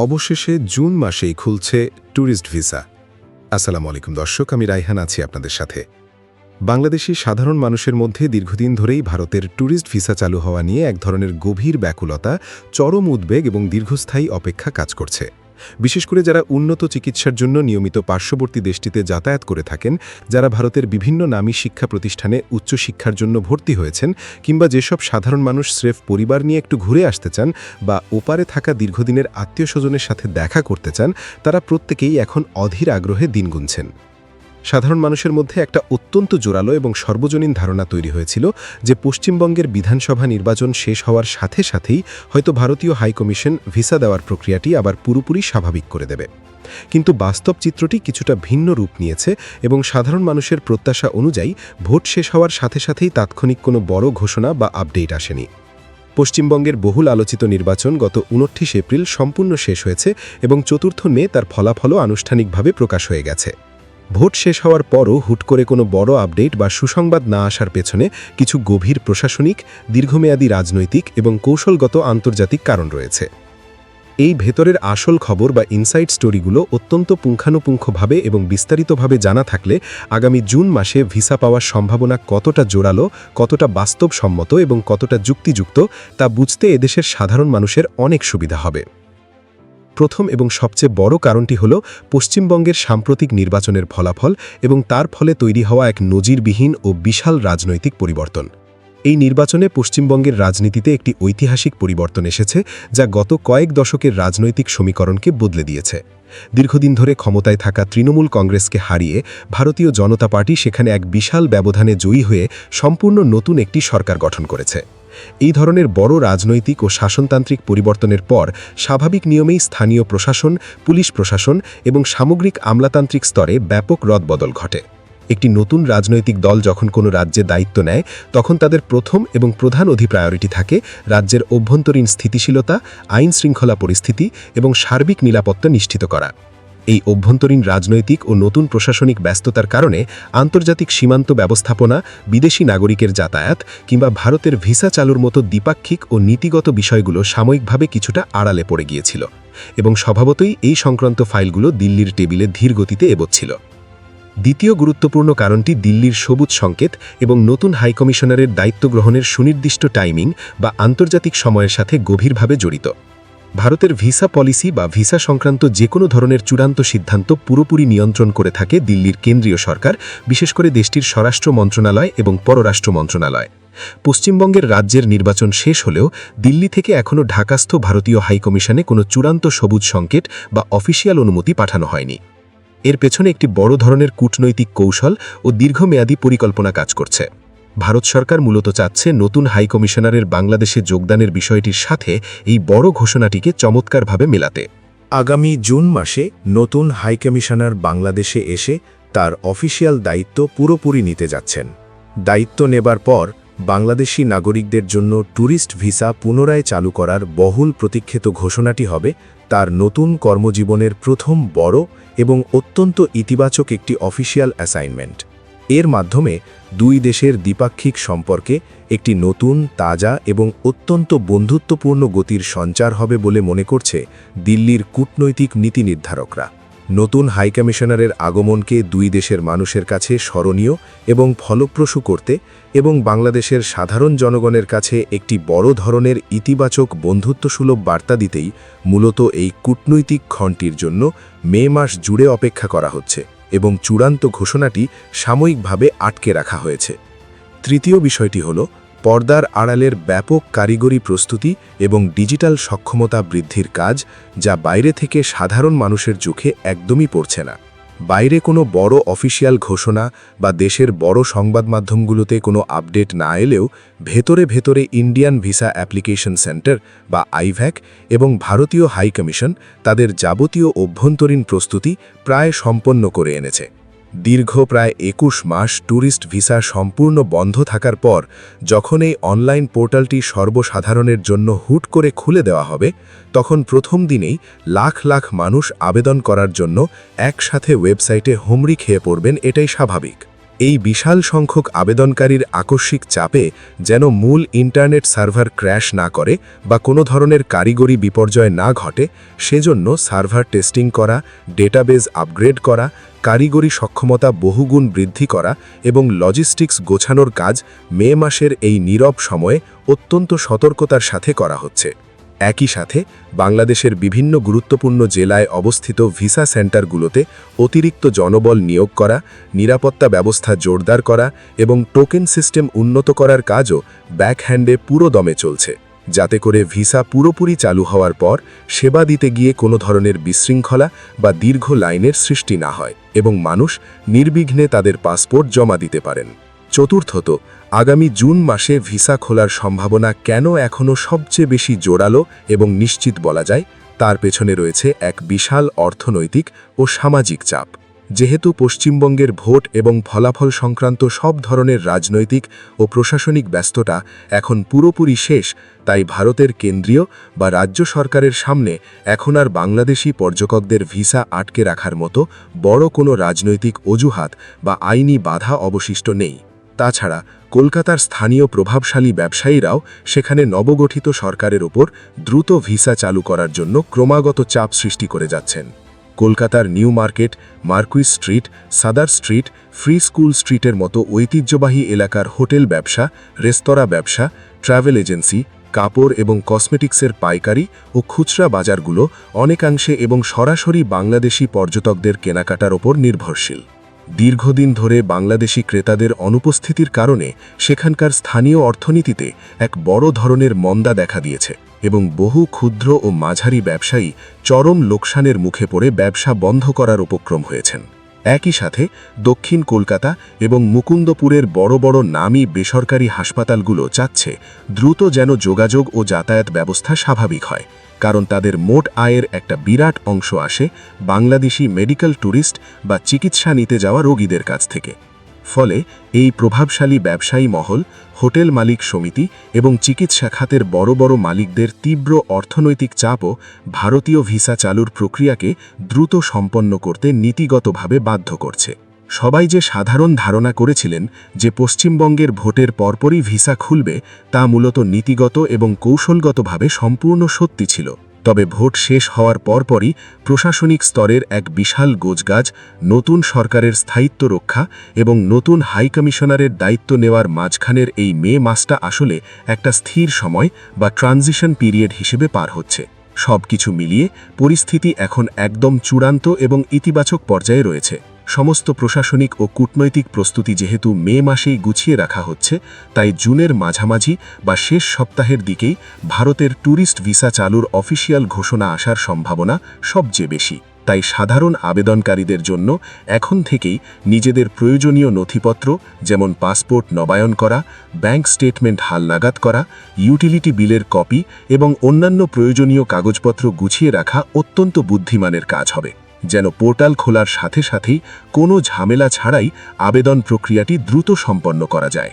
অবশেষে জুন মাসেই খুলছে ট্যুরিস্ট ভিসা। আসসালামু আলাইকুম দর্শক, আমি রায়হান আছি আপনাদের সাথে। বাংলাদেশি সাধারণ মানুষের মধ্যে দীর্ঘদিন ধরেই ভারতের ট্যুরিস্ট ভিসা চালু হওয়া নিয়ে এক ধরনের গভীর ব্যাকুলতা, চরম উদ্বেগ এবং দীর্ঘস্থায়ী অপেক্ষা কাজ করছে। বিশেষ করে যারা উন্নত চিকিৎসার জন্য নিয়মিত পার্শ্ববর্তী দেশটিতে যাতায়াত করে থাকেন, যারা ভারতের বিভিন্ন নামী শিক্ষা প্রতিষ্ঠানে উচ্চশিক্ষার জন্য ভর্তি হয়েছেন, কিংবা যেসব সাধারণ মানুষ স্রেফ পরিবার নিয়ে একটু ঘুরে আসতে চান বা ওপারে থাকা দীর্ঘদিনের আত্মীয়স্বজনের সাথে দেখা করতে চান, তারা প্রত্যেকেই এখন অধীর আগ্রহে দিন গুনছেন। সাধারণ মানুষের মধ্যে একটা অত্যন্ত জোরালো এবং সর্বজনীন ধারণা তৈরি হয়েছিল যে পশ্চিমবঙ্গের বিধানসভা নির্বাচন শেষ হওয়ার সাথে সাথেই হয়তো ভারতীয় হাইকমিশন ভিসা দেওয়ার প্রক্রিয়াটি আবার পুরোপুরি স্বাভাবিক করে দেবে। কিন্তু বাস্তব চিত্রটি কিছুটা ভিন্ন রূপ নিয়েছে এবং সাধারণ মানুষের প্রত্যাশা অনুযায়ী ভোট শেষ হওয়ার সাথে সাথেই তাৎক্ষণিক কোনো বড় ঘোষণা বা আপডেট আসেনি। পশ্চিমবঙ্গের বহুল আলোচিত নির্বাচন গত 29 এপ্রিল সম্পূর্ণ শেষ হয়েছে এবং 4 মে তার ফলাফলও আনুষ্ঠানিকভাবে প্রকাশ হয়ে গেছে। ভোট শেষ হওয়ার পরও হুট করে কোনো বড় আপডেট বা সুসংবাদ না আসার পেছনে কিছু গভীর প্রশাসনিক, দীর্ঘমেয়াদী রাজনৈতিক এবং কৌশলগত আন্তর্জাতিক কারণ রয়েছে। এই ভেতরের আসল খবর বা ইনসাইড স্টোরিগুলো অত্যন্ত পুঙ্খানুপুঙ্খভাবে এবং বিস্তারিতভাবে জানা থাকলে আগামী জুন মাসে ভিসা পাওয়ার সম্ভাবনা কতটা জোরালো, কতটা বাস্তবসম্মত এবং কতটা যুক্তিযুক্ত তা বুঝতে এদেশের সাধারণ মানুষের অনেক সুবিধা হবে। প্রথম এবং সবচেয়ে বড় কারণটি হল পশ্চিমবঙ্গের সাম্প্রতিক নির্বাচনের ফলাফল এবং তার ফলে তৈরি হওয়া এক নজিরবিহীন ও বিশাল রাজনৈতিক পরিবর্তন। এই নির্বাচনে পশ্চিমবঙ্গের রাজনীতিতে একটি ঐতিহাসিক পরিবর্তন এসেছে, যা গত কয়েক দশকের রাজনৈতিক সমীকরণকে বদলে দিয়েছে। দীর্ঘদিন ধরে ক্ষমতায় থাকা তৃণমূল কংগ্রেসকে হারিয়ে ভারতীয় জনতা পার্টি সেখানে এক বিশাল ব্যবধানে জয়ী হয়ে সম্পূর্ণ নতুন একটি সরকার গঠন করেছে। এই ধরনের বড় রাজনৈতিক ও শাসনতান্ত্রিক পরিবর্তনের পর স্বাভাবিক নিয়মেই স্থানীয় প্রশাসন, পুলিশ প্রশাসন এবং সামগ্রিক আমলাতান্ত্রিক স্তরে ব্যাপক রদবদল ঘটে। একটি নতুন রাজনৈতিক দল যখন কোনো রাজ্যে দায়িত্ব নেয়, তখন তাদের প্রথম এবং প্রধান প্রায়োরিটি থাকে রাজ্যের অভ্যন্তরীণ স্থিতিশীলতা, আইন শৃঙ্খলা পরিস্থিতি এবং সার্বিক নিরাপত্তা নিশ্চিত করা। এই অভ্যন্তরীণ রাজনৈতিক ও নতুন প্রশাসনিক ব্যস্ততার কারণে আন্তর্জাতিক সীমান্ত ব্যবস্থাপনা, বিদেশি নাগরিকের যাতায়াত কিংবা ভারতের ভিসা চালুর মতো দ্বিপাক্ষিক ও নীতিগত বিষয়গুলো সাময়িকভাবে কিছুটা আড়ালে পড়ে গিয়েছিল এবং স্বভাবতই এই সংক্রান্ত ফাইলগুলো দিল্লির টেবিলে ধীর গতিতে এগোচ্ছিল। দ্বিতীয় গুরুত্বপূর্ণ কারণটি দিল্লির সবুজ সংকেত এবং নতুন হাইকমিশনারের দায়িত্ব গ্রহণের সুনির্দিষ্ট টাইমিং বা আন্তর্জাতিক সময়ের সাথে গভীরভাবে জড়িত। ভারতের ভিসা পলিসি বা ভিসা সংক্রান্ত যে কোনো ধরনের চূড়ান্ত সিদ্ধান্ত পুরোপুরি নিয়ন্ত্রণ করে থাকে দিল্লির কেন্দ্রীয় সরকার, বিশেষ করে দেশটির স্বরাষ্ট্র মন্ত্রণালয় এবং পররাষ্ট্র মন্ত্রণালয়। পশ্চিমবঙ্গের রাজ্যের নির্বাচন শেষ হলেও দিল্লি থেকে এখনও ঢাকাস্থ ভারতীয় হাইকমিশনে কোনো চূড়ান্ত সবুজ সংকেত বা অফিসিয়াল অনুমতি পাঠানো হয়নি। এর পেছনে একটি বড় ধরনের কূটনৈতিক কৌশল ও দীর্ঘমেয়াদী পরিকল্পনা কাজ করছে। ভারত সরকার মূলত চাচ্ছে নতুন হাইকমিশনারের বাংলাদেশে যোগদানের বিষয়টির সাথে এই বড় ঘোষণাটিকে চমৎকারভাবে মেলাতে। আগামী জুন মাসে নতুন হাইকমিশনার বাংলাদেশে এসে তার অফিসিয়াল দায়িত্ব পুরোপুরি নিতে যাচ্ছেন। দায়িত্ব নেবার পর বাংলাদেশি নাগরিকদের জন্য ট্যুরিস্ট ভিসা পুনরায় চালু করার বহুল প্রতীক্ষিত ঘোষণাটি হবে তার নতুন কর্মজীবনের প্রথম বড় এবং অত্যন্ত ইতিবাচক একটি অফিসিয়াল অ্যাসাইনমেন্ট। এর মাধ্যমে দুই দেশের দ্বিপাক্ষিক সম্পর্কে একটি নতুন, তাজা এবং অত্যন্ত বন্ধুত্বপূর্ণ গতির সঞ্চার হবে বলে মনে করছে দিল্লির কূটনৈতিক নীতি নির্ধারকরা। নতুন হাইকমিশনারের আগমনকে দুই দেশের মানুষের কাছে স্মরণীয় এবং ফলপ্রসূ করতে এবং বাংলাদেশের সাধারণ জনগণের কাছে একটি বড় ধরনের ইতিবাচক বন্ধুত্বসুলভ বার্তা দিতেই মূলত এই কূটনৈতিক ক্ষণটির জন্য মে মাস জুড়ে অপেক্ষা করা হচ্ছে এবং চূড়ান্ত ঘোষণাটি সাময়িকভাবে আটকে রাখা হয়েছে। তৃতীয় বিষয়টি হল পর্দার আড়ালের ব্যাপক কারিগরি প্রস্তুতি এবং ডিজিটাল সক্ষমতা বৃদ্ধির কাজ, যা বাইরে থেকে সাধারণ মানুষের চোখে একদমই পড়ছে না। বাইরে কোনো বড় অফিসিয়াল ঘোষণা বা দেশের বড় সংবাদ মাধ্যমগুলোতে কোনো আপডেট না এলেও ভেতরে ভেতরে ইন্ডিয়ান ভিসা অ্যাপ্লিকেশন সেন্টার বা আইভ্যাক এবং ভারতীয় হাইকমিশন তাদের যাবতীয় অভ্যন্তরীণ প্রস্তুতি প্রায় সম্পন্ন করে এনেছে। দীর্ঘ প্রায় 21 মাস ট্যুরিস্ট ভিসা সম্পূর্ণ বন্ধ থাকার পর যখন এই অনলাইন পোর্টালটি সর্বসাধারণের জন্য হুট করে খুলে দেওয়া হবে, তখন প্রথম দিনেই লাখ লাখ মানুষ আবেদন করার জন্য একসাথে ওয়েবসাইটে হুমড়ি খেয়ে পড়বেন, এটাই স্বাভাবিক। এই বিশাল সংখ্যক আবেদনকারীর আকস্মিক চাপে যেন মূল ইন্টারনেট সার্ভার ক্র্যাশ না করে বা কোনো ধরনের কারিগরি বিপর্যয় না ঘটে, সেজন্য সার্ভার টেস্টিং করা, ডেটাবেজ আপগ্রেড করা, কারিগরি সক্ষমতা বহুগুণ বৃদ্ধি করা এবং লজিস্টিক্স গোছানোর কাজ মে মাসের এই নীরব সময়ে অত্যন্ত সতর্কতার সাথে করা হচ্ছে। একই সাথে বাংলাদেশের বিভিন্ন গুরুত্বপূর্ণ জেলায় অবস্থিত ভিসা সেন্টারগুলোতে অতিরিক্ত জনবল নিয়োগ করা, নিরাপত্তা ব্যবস্থা জোরদার করা এবং টোকেন সিস্টেম উন্নত করার কাজও ব্যাকহ্যান্ডে পুরো দমে চলছে, যাতে করে ভিসা পুরোপুরি চালু হওয়ার পর সেবা দিতে গিয়ে কোনো ধরনের বিশৃঙ্খলা বা দীর্ঘ লাইনের সৃষ্টি না হয় এবং মানুষ নির্বিঘ্নে তাদের পাসপোর্ট জমা দিতে পারেন। চতুর্থত, আগামী জুন মাসে ভিসা খোলার সম্ভাবনা কেন এখনও সবচেয়ে বেশি জোরালো এবং নিশ্চিত বলা যায়, তার পেছনে রয়েছে এক বিশাল অর্থনৈতিক ও সামাজিক চাপ। যেহেতু পশ্চিমবঙ্গের ভোট এবং ফলাফল সংক্রান্ত সব ধরনের রাজনৈতিক ও প্রশাসনিক ব্যস্ততা এখন পুরোপুরি শেষ, তাই ভারতের কেন্দ্রীয় বা রাজ্য সরকারের সামনে এখন আর বাংলাদেশি পর্যটকদের ভিসা আটকে রাখার মতো বড় কোনো রাজনৈতিক অজুহাত বা আইনি বাধা অবশিষ্ট নেই। তাছাড়া কলকাতার স্থানীয় প্রভাবশালী ব্যবসায়ীরাও সেখানে নবগঠিত সরকারের ওপর দ্রুত ভিসা চালু করার জন্য ক্রমাগত চাপ সৃষ্টি করে যাচ্ছেন। কলকাতার নিউ মার্কেট, মার্কুইস স্ট্রিট, সাদার স্ট্রিট, ফ্রি স্কুল স্ট্রিটের মতো ঐতিহ্যবাহী এলাকার হোটেল ব্যবসা, রেস্তোরাঁ ব্যবসা, ট্রাভেল এজেন্সি, কাপড় এবং কসমেটিক্সের পাইকারি ও খুচরা বাজারগুলো অনেকাংশে এবং সরাসরি বাংলাদেশি পর্যটকদের কেনাকাটার ওপর নির্ভরশীল। দীর্ঘদিন ধরে বাংলাদেশি ক্রেতাদের অনুপস্থিতির কারণে সেখানকার স্থানীয় অর্থনীতিতে এক বড় ধরনের মন্দা দেখা দিয়েছে এবং বহু ক্ষুদ্র ও মাঝারি ব্যবসায়ী চরম লোকসানের মুখে পড়ে ব্যবসা বন্ধ করার উপক্রম হয়েছেন। একই সাথে দক্ষিণ কলকাতা এবং মুকুন্দপুরের বড় বড় নামী বেসরকারি হাসপাতালগুলো চাচ্ছে দ্রুত যেন যোগাযোগ ও যাতায়াত ব্যবস্থা স্বাভাবিক হয়, কারণ তাদের মোট আয়ের একটা বিরাট অংশ আসে বাংলাদেশি মেডিকেল ট্যুরিস্ট বা চিকিৎসা নিতে যাওয়া রোগীদের কাছ থেকে। ফলে এই প্রভাবশালী ব্যবসায়ী মহল, হোটেল মালিক সমিতি এবং চিকিৎসা খাতের বড় বড় মালিকদের তীব্র অর্থনৈতিক চাপও ভারতীয় ভিসা চালুর প্রক্রিয়াকে দ্রুত সম্পন্ন করতে নীতিগতভাবে বাধ্য করছে। সবাই যে সাধারণ ধারণা করেছিলেন যে পশ্চিমবঙ্গের ভোটের পরপরই ভিসা খুলবে, তা মূলত নীতিগত এবং কৌশলগতভাবে সম্পূর্ণ সত্যি ছিল। তবে ভোট শেষ হওয়ার পরপরই প্রশাসনিক স্তরের এক বিশাল গোজগাজ, নতুন সরকারের স্থায়িত্ব রক্ষা এবং নতুন হাইকমিশনারের দায়িত্ব নেওয়ার মাঝখানের এই মে মাসটা আসলে একটা স্থির সময় বা ট্রানজিশন পিরিয়ড হিসেবে পার হচ্ছে। সব কিছু মিলিয়ে পরিস্থিতি এখন একদম চূড়ান্ত এবং ইতিবাচক পর্যায়ে রয়েছে। সমস্ত প্রশাসনিক ও কূটনৈতিক প্রস্তুতি যেহেতু মে মাসেই গুছিয়ে রাখা হচ্ছে, তাই জুনের মাঝামাঝি বা শেষ সপ্তাহের দিকেই ভারতের ট্যুরিস্ট ভিসা চালুর অফিসিয়াল ঘোষণা আসার সম্ভাবনা সবচেয়ে বেশি। তাই সাধারণ আবেদনকারীদের জন্য এখন থেকেই নিজেদের প্রয়োজনীয় নথিপত্র যেমন পাসপোর্ট নবায়ন করা, ব্যাংক স্টেটমেন্ট হালনাগাদ করা, ইউটিলিটি বিলের কপি এবং অন্যান্য প্রয়োজনীয় কাগজপত্র গুছিয়ে রাখা অত্যন্ত বুদ্ধিমানের কাজ হবে, যেন পোর্টাল খোলার সাথে সাথেই কোনো ঝামেলা ছাড়াই আবেদন প্রক্রিয়াটি দ্রুত সম্পন্ন করা যায়।